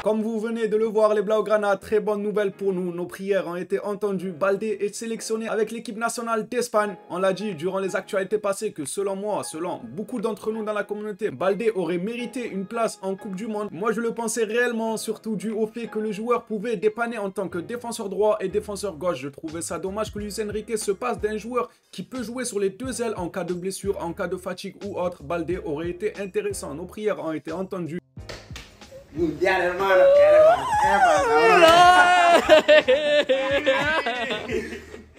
Comme vous venez de le voir, les Blaugrana, très bonne nouvelle pour nous. Nos prières ont été entendues. Baldé est sélectionné avec l'équipe nationale d'Espagne. On l'a dit durant les actualités passées que selon moi, selon beaucoup d'entre nous dans la communauté, Baldé aurait mérité une place en Coupe du Monde. Moi, je le pensais réellement, surtout dû au fait que le joueur pouvait dépanner en tant que défenseur droit et défenseur gauche. Je trouvais ça dommage que Luis Enrique se passe d'un joueur qui peut jouer sur les deux ailes en cas de blessure, en cas de fatigue ou autre. Baldé aurait été intéressant. Nos prières ont été entendues. Mundial, hermano.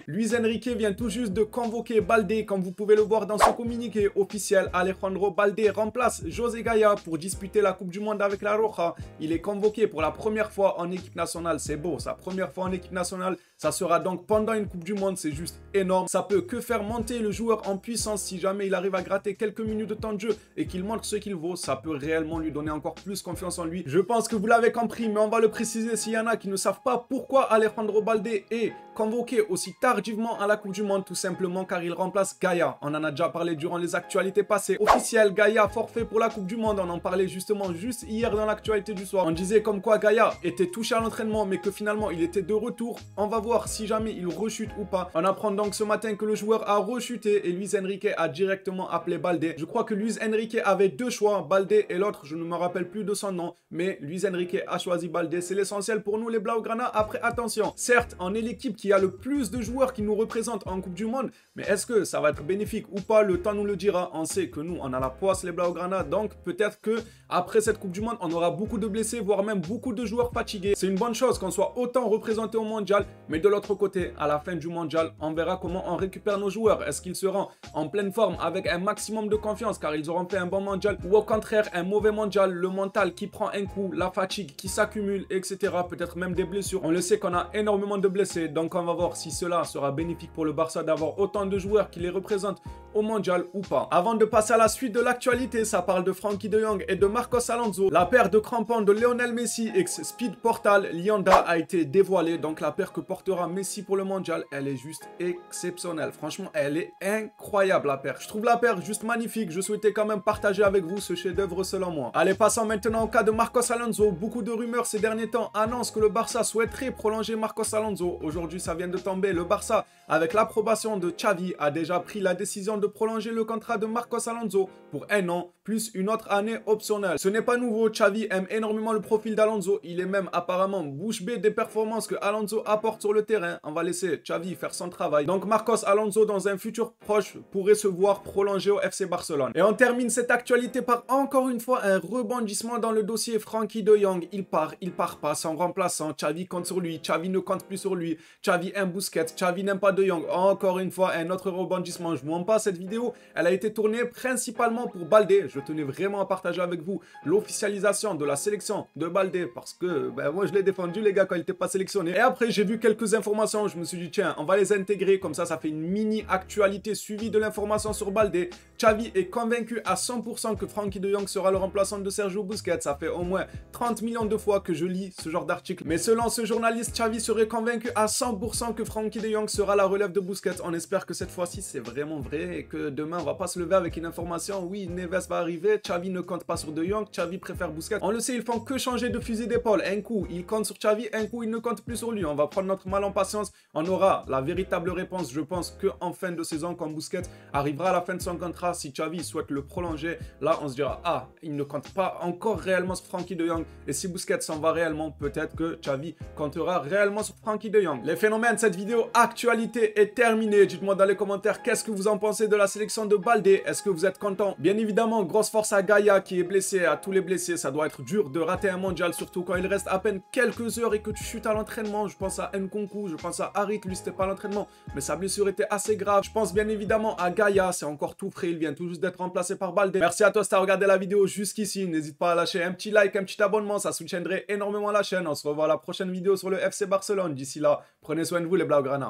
Luis Enrique vient tout juste de convoquer Baldé, comme vous pouvez le voir dans ce communiqué officiel. Alejandro Baldé remplace José Gaya pour disputer la Coupe du Monde avec la Roja. Il est convoqué pour la première fois en équipe nationale, c'est beau, sa première fois en équipe nationale. Ça sera donc pendant une Coupe du Monde, c'est juste énorme. Ça peut que faire monter le joueur en puissance si jamais il arrive à gratter quelques minutes de temps de jeu et qu'il montre ce qu'il vaut. Ça peut réellement lui donner encore plus confiance en lui. Je pense que vous l'avez compris, mais on va le préciser s'il y en a qui ne savent pas pourquoi Alejandro Baldé est convoqué aussi tardivement à la Coupe du Monde, tout simplement car il remplace Gaya. On en a déjà parlé durant les actualités passées. Officiel, Gaya forfait pour la Coupe du Monde. On en parlait justement juste hier dans l'actualité du soir. On disait comme quoi Gaya était touché à l'entraînement, mais que finalement il était de retour. On va voir si jamais il rechute ou pas. On apprend donc ce matin que le joueur a rechuté et Luis Enrique a directement appelé Baldé. Je crois que Luis Enrique avait deux choix, Baldé et l'autre, je ne me rappelle plus de son nom, mais Luis Enrique a choisi Baldé. C'est l'essentiel pour nous les Blaugrana. Après, attention, certes, on est l'équipe qui a le plus de joueurs qui nous représentent en Coupe du Monde, mais est-ce que ça va être bénéfique ou pas? Le temps nous le dira. On sait que nous, on a la poisse les Blaugrana, donc peut-être que après cette Coupe du Monde, on aura beaucoup de blessés, voire même beaucoup de joueurs fatigués. C'est une bonne chose qu'on soit autant représenté au mondial, mais de l'autre côté, à la fin du mondial, on verra comment on récupère nos joueurs. Est-ce qu'ils seront en pleine forme avec un maximum de confiance car ils auront fait un bon mondial, ou au contraire un mauvais mondial, le mental qui prend un coup, la fatigue qui s'accumule, etc. Peut-être même des blessures. On le sait qu'on a énormément de blessés, donc on va voir si cela sera bénéfique pour le Barça d'avoir autant de joueurs qui les représentent au mondial ou pas. Avant de passer à la suite de l'actualité, ça parle de Frenkie de Jong et de Marcos Alonso. La paire de crampons de Lionel Messi ex Speed Portal Lianda a été dévoilée, donc la paire que portera Messi pour le mondial, elle est juste exceptionnelle. Franchement, elle est incroyable la paire. Je trouve la paire juste magnifique. Je souhaitais quand même partager avec vous ce chef-d'œuvre selon moi. Allez, passons maintenant au cas de Marcos Alonso. Beaucoup de rumeurs ces derniers temps annoncent que le Barça souhaiterait prolonger Marcos Alonso. Aujourd'hui, ça vient de tomber. Le Barça, avec l'approbation de Xavi, a déjà pris la décision de prolonger le contrat de Marcos Alonso pour 1 an, plus une autre année optionnelle. Ce n'est pas nouveau. Xavi aime énormément le profil d'Alonso. Il est même apparemment bouche bée des performances que Alonso apporte sur le terrain. On va laisser Xavi faire son travail. Donc Marcos Alonso dans un futur proche pourrait se voir prolongé au FC Barcelone. Et on termine cette actualité par encore une fois un rebondissement dans le dossier Frenkie de Jong. Il part pas son remplaçant. Xavi compte sur lui. Xavi ne compte plus sur lui. Xavi aime Busquets. Xavi n'aime pas de Jong. Encore une fois un autre rebondissement. Je vous montre pas cette vidéo. Elle a été tournée principalement pour Baldé. Je tenais vraiment à partager avec vous l'officialisation de la sélection de Baldé parce que moi je l'ai défendu les gars quand il n'était pas sélectionné. Et après j'ai vu quelques informations. Je me suis dit tiens on va les intégrer comme ça fait une mini actualité suivie de l'information sur Baldé. Xavi est convaincu à 100% que Frenkie de Jong sera le remplaçant de Sergio Busquets. Ça fait au moins 30 millions de fois que je lis ce genre d'article. Mais selon ce journaliste, Xavi serait convaincu à 100% que Frenkie de Jong sera la relève de Busquets. On espère que cette fois-ci c'est vraiment vrai et que demain on va pas se lever avec une information. Oui, Neves va arriver, Xavi ne compte pas sur de Jong, Xavi préfère Busquets. On le sait, ils font que changer de fusil d'épaule. Un coup, il compte sur Xavi, un coup, il ne compte plus sur lui. On va prendre notre mal en patience. On aura la véritable réponse, je pense, qu'en fin de saison, quand Busquets arrivera à la fin de son contrat, si Xavi souhaite le prolonger, là, on se dira, ah, il ne compte pas encore réellement sur Frenkie de Jong. Et si Busquets s'en va réellement, peut-être que Xavi comptera réellement sur Frenkie de Jong. Les phénomènes, cette vidéo actualité est terminée. Dites-moi dans les commentaires, qu'est-ce que vous en pensez de la sélection de Baldé? Est-ce que vous êtes content? Bien évidemment, grosse force à Gaya qui est blessé, à tous les blessés. Ça doit être dur de rater un mondial, surtout quand il reste à peine quelques heures et que tu chutes à l'entraînement. Je pense à Nkunku, je pense à Harit, lui c'était pas l'entraînement, mais sa blessure était assez grave. Je pense bien évidemment à Gaya, c'est encore tout frais, il vient tout juste d'être remplacé par Baldé. Merci à toi si t'as regardé la vidéo jusqu'ici. N'hésite pas à lâcher un petit like, un petit abonnement, ça soutiendrait énormément la chaîne. On se revoit à la prochaine vidéo sur le FC Barcelone. D'ici là, prenez soin de vous les Blaugrana.